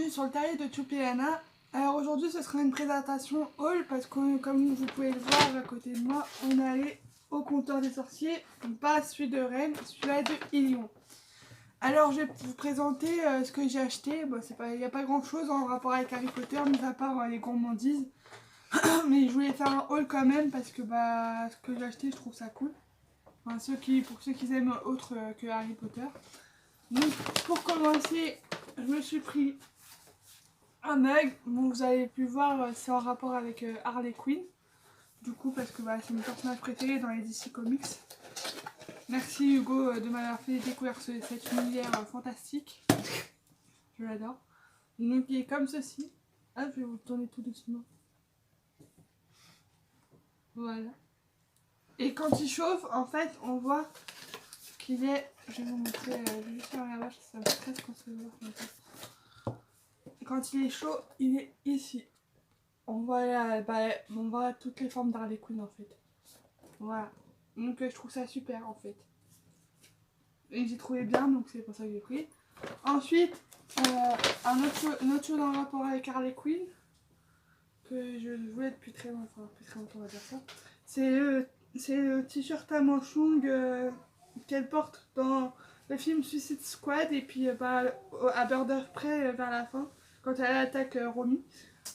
bienvenue sur le terrier de Choupi et Anna. Alors aujourd'hui ce sera une présentation haul parce que comme vous pouvez le voir à côté de moi, on est allé au comptoir des sorciers, pas celui de Rennes, celui-là de Ilion. Alors je vais vous présenter ce que j'ai acheté. Bon, il n'y a pas grand chose en rapport avec Harry Potter, mis à part les gourmandises. Mais je voulais faire un haul quand même parce que ce que j'ai acheté je trouve ça cool. Enfin, pour ceux qui aiment autre que Harry Potter. Donc pour commencer, je me suis pris un mug. Bon, vous avez pu voir, c'est en rapport avec Harley Quinn. Du coup, parce que c'est mon personnage préféré dans les DC Comics. Merci Hugo de m'avoir fait découvrir cet univers fantastique. Je l'adore. Donc il est comme ceci. Ah, je vais vous le tourner tout doucement. Voilà. Et quand il chauffe, en fait, on voit qu'il est... Je vais vous montrer, je vais juste faire la vache, ça me stresse quand ça va. Quand il est chaud, il est ici. On voit, on voit toutes les formes d'Harley Quinn en fait. Voilà. Donc je trouve ça super en fait. Et j'ai trouvé bien, donc c'est pour ça que j'ai pris. Ensuite, une autre chose en rapport avec Harley Quinn, que je voulais depuis très longtemps, on va dire ça. C'est le t-shirt à manches longues qu'elle porte dans le film Suicide Squad et puis à Border près vers la fin, quand elle attaque Romy.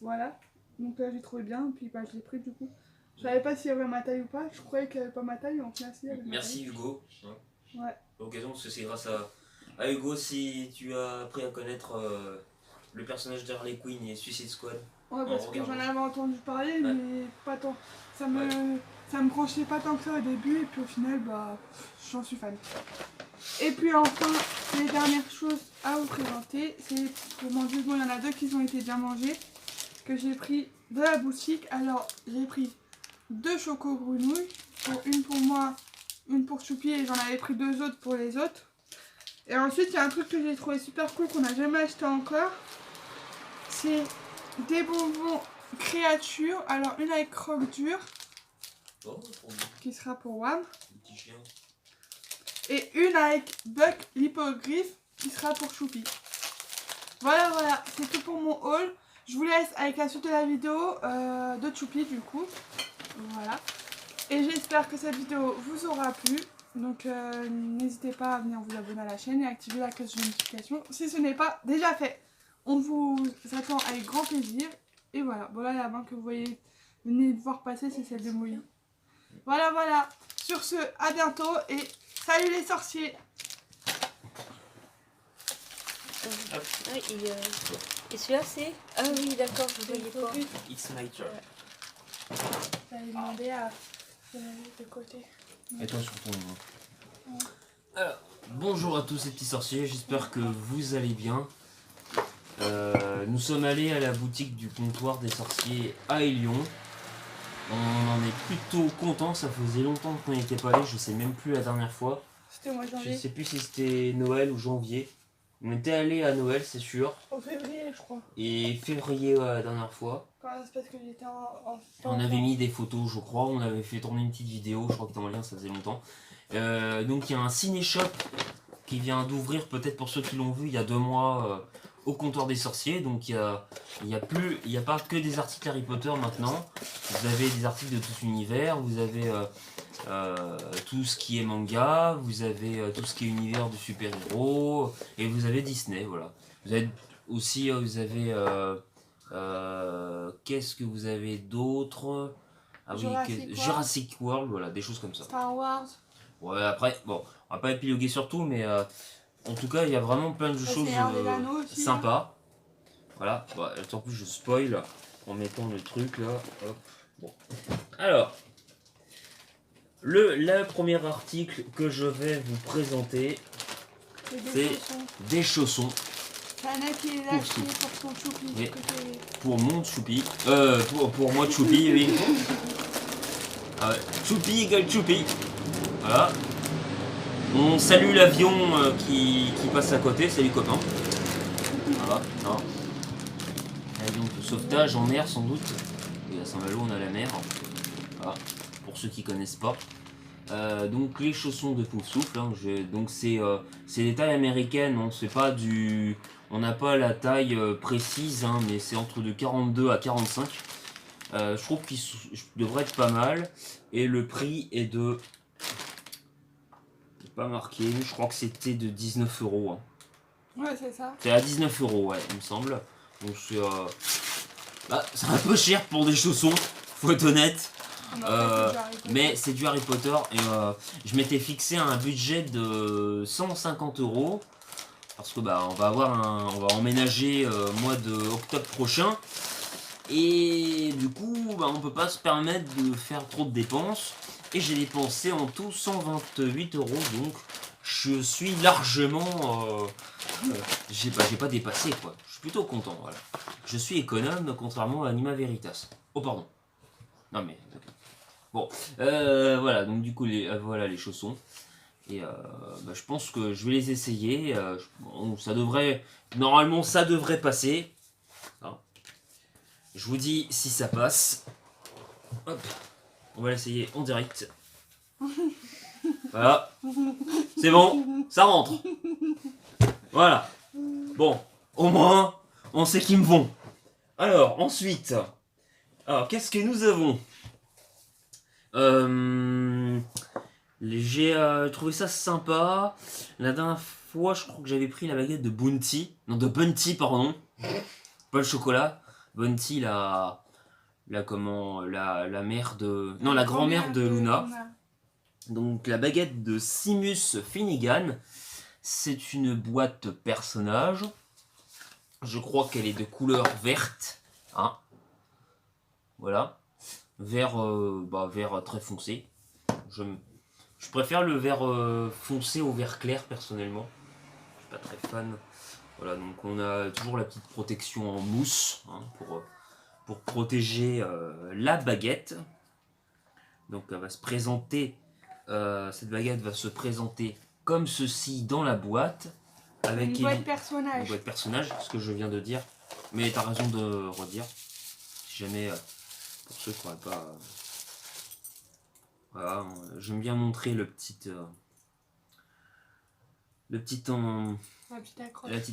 Voilà. Donc là j'ai trouvé bien, puis je l'ai pris du coup. Je savais pas s'il y avait ma taille ou pas, je croyais qu'il n'y avait pas ma taille, en fait si, merci Hugo. Ouais. L'occasion parce que c'est grâce à Hugo si tu as appris à connaître le personnage d'Harley Quinn et Suicide Squad. Ouais, parce que j'en avais entendu parler, ouais. mais pas tant. Ça me branchait pas tant que ça au début, et puis au final, j'en suis fan. Et puis enfin, les dernières choses à vous présenter, c'est pour manger. Bon, il y en a deux qui ont été bien mangés, que j'ai pris de la boutique. Alors, j'ai pris 2 choco-grenouilles, une pour moi, une pour Choupi, et j'en avais pris 2 autres pour les autres. Et ensuite, il y a un truc que j'ai trouvé super cool qu'on n'a jamais acheté encore. C'est des bonbons créatures. Alors, une avec croque dur, qui sera pour Wam. Petit chien. Et une avec Buck l'hippogriffe, qui sera pour Choupi. Voilà, c'est tout pour mon haul. Je vous laisse avec la suite de la vidéo de Choupi du coup. Voilà. Et j'espère que cette vidéo vous aura plu. Donc n'hésitez pas à venir vous abonner à la chaîne et activer la cloche de notification si ce n'est pas déjà fait. On vous attend avec grand plaisir. Et voilà, voilà la main que vous voyez, venez de voir passer, c'est celle de Molly. Voilà. Sur ce, à bientôt et salut les sorciers. Ah, et celui-là c'est... Ah oui d'accord, je voyais pas. It's my turn. J'allais demander à de côté. Et toi sur ton... Ouais. Alors, bonjour à tous ces petits sorciers, j'espère que vous allez bien. Nous sommes allés à la boutique du comptoir des sorciers à Ilion. On en est plutôt content, ça faisait longtemps qu'on n'y était pas allé, je sais même plus la dernière fois. C'était au mois de janvier. Je sais plus si c'était Noël ou janvier. On était allé à Noël, c'est sûr. En février, je crois. Et février la dernière fois. C'est parce que j'étais on avait mis des photos, je crois. On avait fait tourner une petite vidéo. Je crois que était en lien, ça faisait longtemps. Donc il y a un ciné-shop qui vient d'ouvrir, peut-être pour ceux qui l'ont vu, il y a 2 mois au comptoir des sorciers. Donc il y a pas que des articles Harry Potter maintenant. Vous avez des articles de tout l'univers. Vous avez tout ce qui est manga. Vous avez tout ce qui est univers de super-héros. Et vous avez Disney, voilà. Vous avez aussi, qu'est-ce que vous avez d'autre? Ah oui, Jurassic World, voilà, des choses comme ça. Star Wars. Ouais, après, bon, on va pas épiloguer sur tout, mais en tout cas, il y a vraiment plein de choses sympas. Voilà, en plus je spoil en mettant le truc là. Hop. Bon. Alors, le premier article que je vais vous présenter, c'est des chaussons. T'as qui est acheté pour ton Choupi. Oui. Pour mon Choupi. Pour moi Choupi, oui. Choupi égale Choupi. Voilà. On salue l'avion qui passe à côté, salut copain. Voilà. Avion de sauvetage en mer sans doute. Et à Saint-Malo on a la mer. Voilà. Pour ceux qui connaissent pas. Donc les chaussons de Poufsouffle, hein, donc c'est des tailles américaines, on sait pas du, on n'a pas la taille précise, hein, mais c'est entre de 42 à 45. Je trouve qu'ils devraient être pas mal, et le prix est de, pas marqué, je crois que c'était de 19 €. Hein. Ouais, c'est ça. C'est à 19 €, ouais, il me semble. Donc c'est un peu cher pour des chaussons, faut être honnête. Mais c'est du Harry Potter et je m'étais fixé un budget de 150 € parce que bah on va emménager mois de octobre prochain et du coup bah, on peut pas se permettre de faire trop de dépenses et j'ai dépensé en tout 128 €, donc je suis largement j'ai pas dépassé quoi. Je suis plutôt content, voilà. Je suis économe contrairement à Anima Veritas. Oh pardon. Non mais bon, voilà, donc du coup, voilà les chaussons. Et bah, je pense que je vais les essayer. Bon, ça devrait, normalement, ça devrait passer. Hein. Je vous dis si ça passe. Hop, on va l'essayer en direct. Voilà, c'est bon, ça rentre. Voilà. Bon, au moins, on sait qu'ils me vont. Alors, ensuite, alors qu'est-ce que nous avons? J'ai trouvé ça sympa. La dernière fois, je crois que j'avais pris la baguette de Bounty. Non, de Bunty, pardon. Pas le chocolat. Bunty, la mère de... Non, la grand-mère de Luna. Donc, la baguette de Seamus Finnegan. C'est une boîte personnage. Je crois qu'elle est de couleur verte. Hein. Voilà. Vert très foncé. Je préfère le vert foncé au vert clair personnellement. Je suis pas très fan. Voilà, donc on a toujours la petite protection en mousse hein, pour protéger la baguette. Donc elle va se présenter, cette baguette va se présenter comme ceci dans la boîte. Avec une boîte personnage. Une boîte personnage, ce que je viens de dire. Mais t'as raison de redire. Si jamais, pour ceux qui n'auraient pas... Voilà, j'aime bien montrer la petite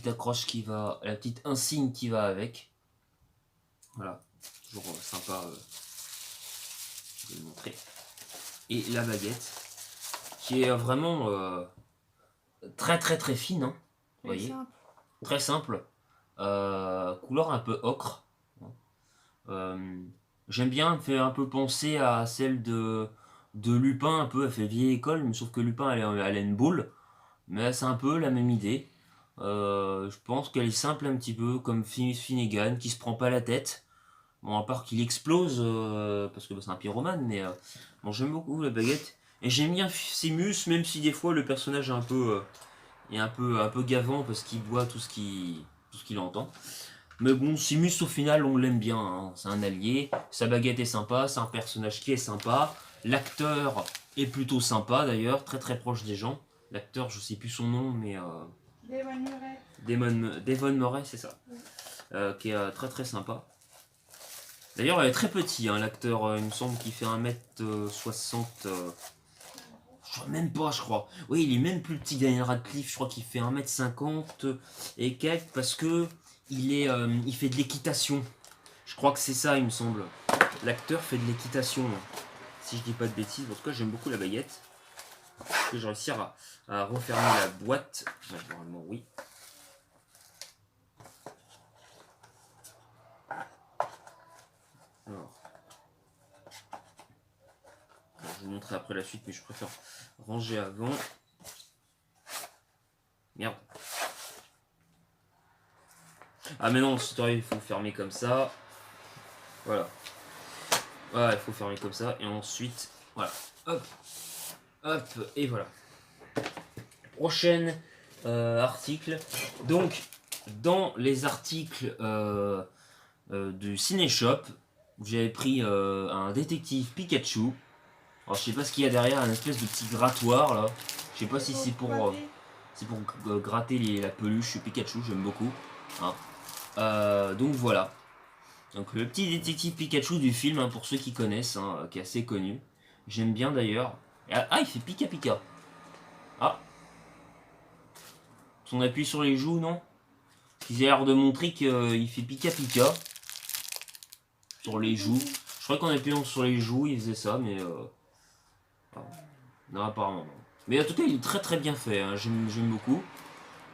accroche qui va, la petite insigne qui va avec. Voilà, toujours sympa de le montrer. Et la baguette, qui est vraiment très fine, hein, vous voyez, très simple, couleur un peu ocre. J'aime bien, elle fait un peu penser à celle de Lupin, un peu, elle fait vieille école, mais sauf que Lupin elle a une boule, mais c'est un peu la même idée. Je pense qu'elle est simple un petit peu, comme Finnegan, qui se prend pas la tête. Bon, à part qu'il explose, parce que c'est un pyromane, mais bon, j'aime beaucoup la baguette. Et j'aime bien Seamus, même si des fois le personnage est un peu gavant, parce qu'il boit tout ce qu'il entend. Mais bon, Seamus au final on l'aime bien, hein. C'est un allié, sa baguette est sympa, c'est un personnage qui est sympa. L'acteur est plutôt sympa d'ailleurs, très proche des gens. L'acteur, je sais plus son nom, mais... Devon Murray, c'est ça. Oui. Qui est très sympa. D'ailleurs, elle est très petit, hein, l'acteur, il me semble qu'il fait 1m60... je crois même pas, je crois. Oui, il est même plus petit que Daniel Radcliffe, je crois qu'il fait 1m50 et quelques, parce que il fait de l'équitation. Je crois que c'est ça, il me semble. L'acteur fait de l'équitation. Si je dis pas de bêtises, en tout cas j'aime beaucoup la baguette. Est-ce que je vais réussir à refermer la boîte? Normalement oui. Alors. Je vous montrerai après la suite, mais je préfère ranger avant. Merde. Ah mais non, il faut fermer comme ça. Voilà. Voilà, il faut fermer comme ça. Et ensuite, voilà. Hop. Hop. Et voilà. Prochain article. Donc, dans les articles du Cinéshop, j'avais pris un détective Pikachu. Alors, je sais pas ce qu'il y a derrière, un espèce de petit grattoir là. Je sais pas si c'est pour gratter la peluche Pikachu, j'aime beaucoup. Hein. Donc voilà. Donc le petit détective Pikachu du film, hein, pour ceux qui connaissent, hein, qui est assez connu. J'aime bien d'ailleurs. Ah, il fait Pika Pika. Ah. On appuie sur les joues, non? Ils ont l'air de montrer qu'il fait Pika Pika. Sur les joues. Je crois qu'en appuyant sur les joues, il faisait ça, mais... non, apparemment non. Mais en tout cas, il est très très bien fait. Hein. J'aime beaucoup.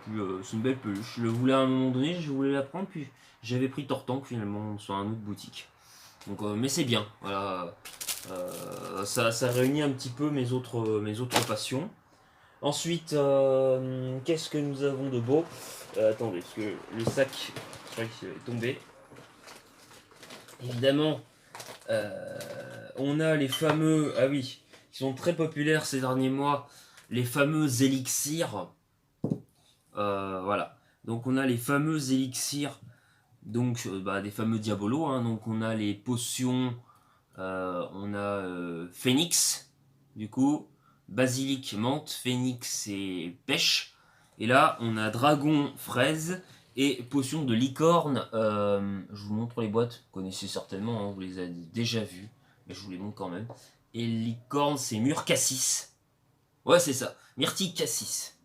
C'est une belle peluche. Je le voulais à un moment donné, je voulais la prendre, puis j'avais pris Tortank finalement sur un autre boutique. Donc, mais c'est bien. Voilà. Ça réunit un petit peu mes autres passions. Ensuite, qu'est-ce que nous avons de beau? Attendez, parce que le sac, je crois qu'il est tombé. Évidemment, on a les fameux, ah oui, qui sont très populaires ces derniers mois, les fameux élixirs. Voilà. Donc on a les fameux élixirs, donc des fameux diabolos. Hein. Donc on a les potions, on a phénix, du coup, basilic, menthe, phénix et pêche. Et là on a dragon, fraise et potion de licorne. Je vous montre les boîtes, vous connaissez certainement, hein, vous les avez déjà vues, mais je vous les montre quand même. Et licorne, c'est myrrhe cassis. Ouais, c'est ça, myrtille cassis.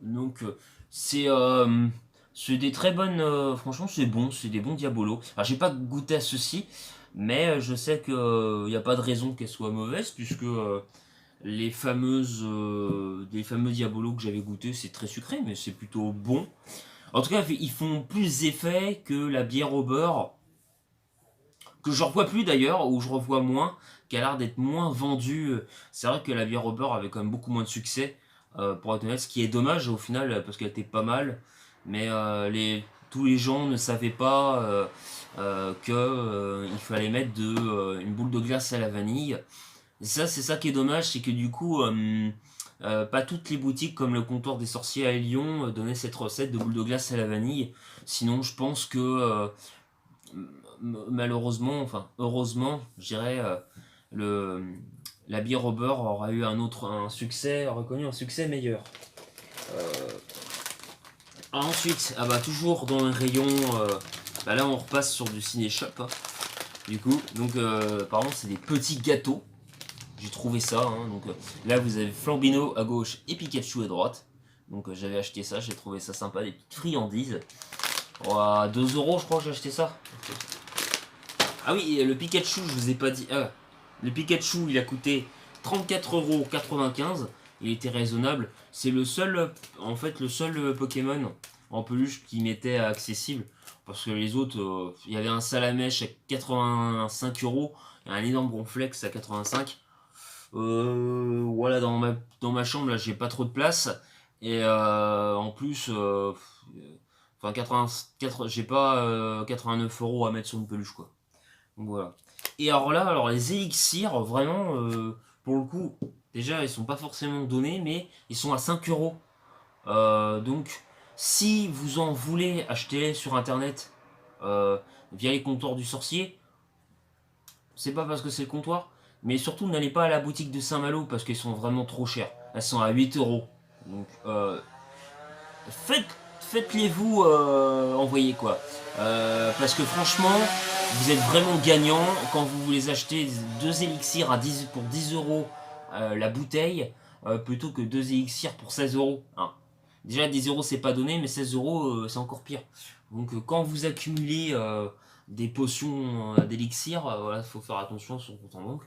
Donc c'est des très bonnes, franchement c'est bon, c'est des bons diabolos. Alors j'ai pas goûté à ceci, mais je sais qu'il n'y a pas de raison qu'elles soient mauvaises, puisque les fameux diabolos que j'avais goûté, c'est très sucré, mais c'est plutôt bon. En tout cas, ils font plus effet que la bière au beurre, que je revois plus d'ailleurs, ou je revois moins, qui a l'air d'être moins vendue. C'est vrai que la bière au beurre avait quand même beaucoup moins de succès, pour être honnête, ce qui est dommage au final, parce qu'elle était pas mal, mais tous les gens ne savaient pas qu'il fallait mettre une boule de glace à la vanille. Et ça, c'est ça qui est dommage, c'est que du coup, pas toutes les boutiques comme le comptoir des sorciers à Lyon donnaient cette recette de boule de glace à la vanille. Sinon, je pense que malheureusement, enfin heureusement, je dirais, la bière au beurre aura eu un succès, reconnu un succès meilleur. Ensuite, toujours dans le rayon, là on repasse sur du ciné-shop. Hein, du coup, donc par contre c'est des petits gâteaux. J'ai trouvé ça. Hein, donc là vous avez Flambino à gauche et Pikachu à droite. Donc j'avais acheté ça, j'ai trouvé ça sympa, des petites friandises. À 2 € je crois que j'ai acheté ça. Ah oui, et le Pikachu, je vous ai pas dit. Le Pikachu, il a coûté 34,95 €. Il était raisonnable. C'est le seul Pokémon en peluche qui m'était accessible. Parce que les autres, il y avait un Salamèche à 85 € et un énorme Ronflex à 85. Voilà, dans ma chambre, là, j'ai pas trop de place. Et en plus, j'ai pas 89 € à mettre sur une peluche, quoi. Donc voilà. Et alors là, les élixirs, vraiment, pour le coup, déjà, ils sont pas forcément donnés, mais ils sont à 5 €. Donc, si vous en voulez acheter sur internet via les comptoirs du sorcier, c'est pas parce que c'est le comptoir, mais surtout n'allez pas à la boutique de Saint-Malo parce qu'elles sont vraiment trop chères. Elles sont à 8 €. Donc, faites-les-vous envoyer quoi. Parce que franchement, vous êtes vraiment gagnant quand vous les achetez 2 élixirs pour 10 € la bouteille, plutôt que 2 élixirs pour 16 €. Hein. Déjà 10 € c'est pas donné, mais 16 € c'est encore pire. Donc quand vous accumulez des potions d'élixir, voilà, faut faire attention sur son compte en banque.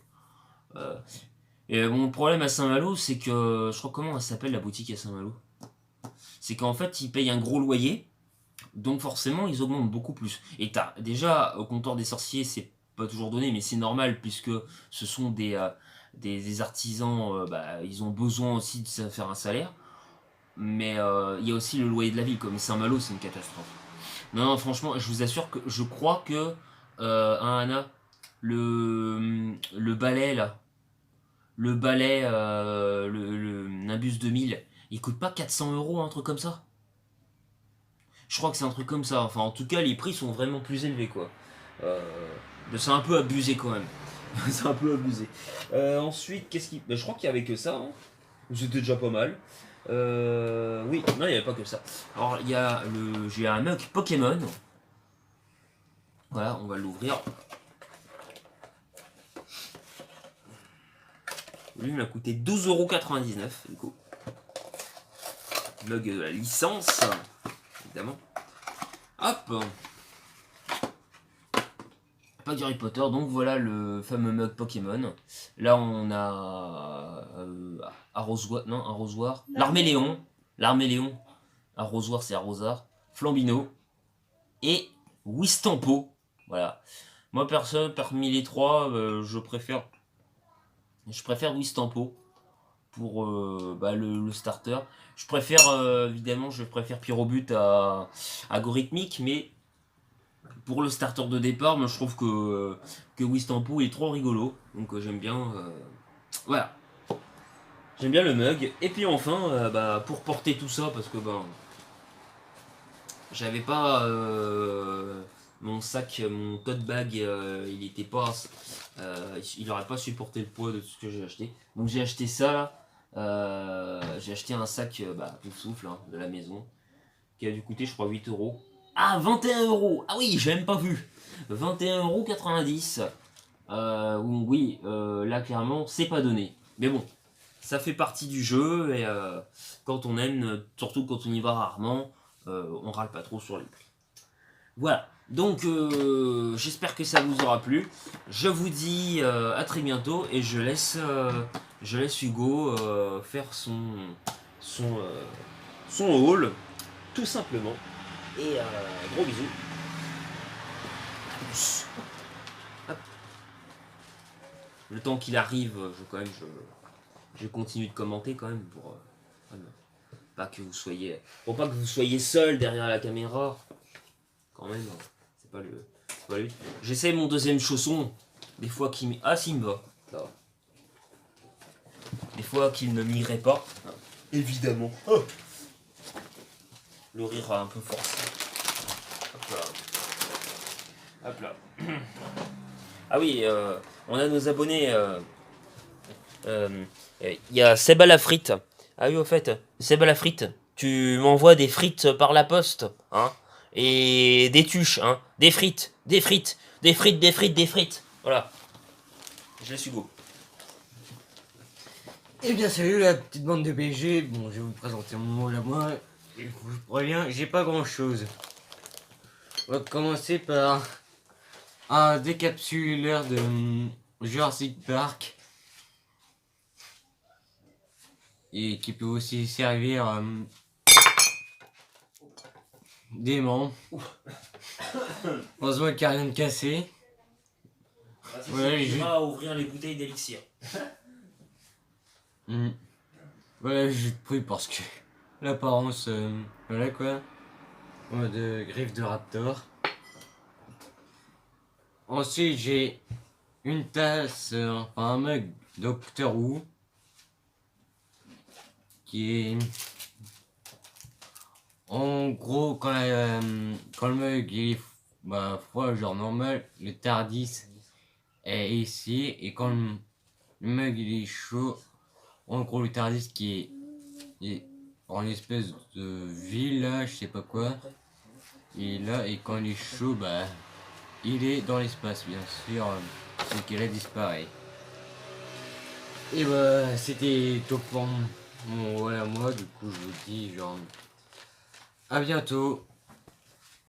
Et mon problème à Saint-Malo, c'est que je crois comment elle s'appelle la boutique à Saint-Malo. C'est qu'en fait ils payent un gros loyer. Donc forcément, ils augmentent beaucoup plus. Et déjà, au comptoir des sorciers, c'est pas toujours donné, mais c'est normal, puisque ce sont des artisans, ils ont besoin aussi de se faire un salaire. Mais il y a aussi le loyer de la ville, comme Saint-Malo, c'est une catastrophe. Non, franchement, je vous assure que je crois que, Anna, le balai, là, le Nimbus 2000, il coûte pas 400 €, un truc comme ça. Je crois que c'est un truc comme ça. Enfin, en tout cas, les prix sont vraiment plus élevés, quoi. C'est un peu abusé, quand même. C'est un peu abusé. Ensuite, je crois qu'il n'y avait que ça. Hein. C'était déjà pas mal. Oui, non, il n'y avait pas que ça. Alors, j'ai un mug Pokémon. Voilà, on va l'ouvrir. Lui il m'a coûté 12,99 € du coup. Mug de la licence, évidemment. Hop. Pas d'Harry Potter, donc voilà le fameux mug Pokémon. Là on a arrosoir, non arrosoir, l'Arméléon, arrosoir c'est arrosard, Flambino et Wistampo. Voilà. Moi personne parmi les trois, je préfère Wistampo pour le starter. Je préfère évidemment je préfère Pyrobut à Gorithmique, mais pour le starter de départ, moi je trouve que Wistampo est trop rigolo, donc j'aime bien. Voilà, j'aime bien le mug. Et puis enfin, pour porter tout ça, parce que j'avais pas mon sac, mon tote bag, il était pas, il aurait pas supporté le poids de tout ce que j'ai acheté. Donc j'ai acheté ça là. J'ai acheté un sac tout souffle hein, de la maison, qui a dû coûter je crois 8 €. Ah, 21 €. Ah oui, j'ai même pas vu. 21,90 €. Oui, là clairement, c'est pas donné. Mais bon, ça fait partie du jeu et quand on aime, surtout quand on y va rarement, on râle pas trop sur les prix. Voilà. Donc, j'espère que ça vous aura plu. Je vous dis à très bientôt et je laisse Hugo faire son haul, tout simplement. Et gros bisous. Hop. Le temps qu'il arrive, je continue de commenter quand même pour pas que vous soyez seul derrière la caméra. Quand même, c'est pas le but. J'essaie mon deuxième chausson. Des fois qu'il s'il me va. Ça va. Des fois qu'il ne m'irait pas. Évidemment. Oh. Le rire a un peu forcé. Hop là. Hop là. Ah oui, on a nos abonnés. Il y a Seb à la frite. Ah oui, au fait, Seb à la frite, tu m'envoies des frites par la poste, hein, et des tuches, hein, des frites. Voilà. Je laisse Hugo. Eh bien salut la petite bande de BG, bon je vais vous présenter mon rôle à moi, et je vous préviens, j'ai pas grand chose. On va commencer par un décapsuleur de Jurassic Park, et qui peut aussi servir d'aimant. Heureusement qu'il n'y a rien de cassé. Voilà, je vais ouvrir les bouteilles d'élixir. Voilà, j'ai pris parce que l'apparence, voilà quoi, de griffe de raptor. Ensuite, j'ai une tasse, enfin un mug Doctor Who, qui est en gros quand le mug il est froid, genre normal, le Tardis est ici, et quand le mug il est chaud, en gros le Tardis qui est en espèce de ville là, je sais pas quoi, il est là, et quand il est chaud, il est dans l'espace bien sûr, c'est qu'il a disparu. Et c'était tout pour mon voilà moi, du coup je vous dis genre à bientôt.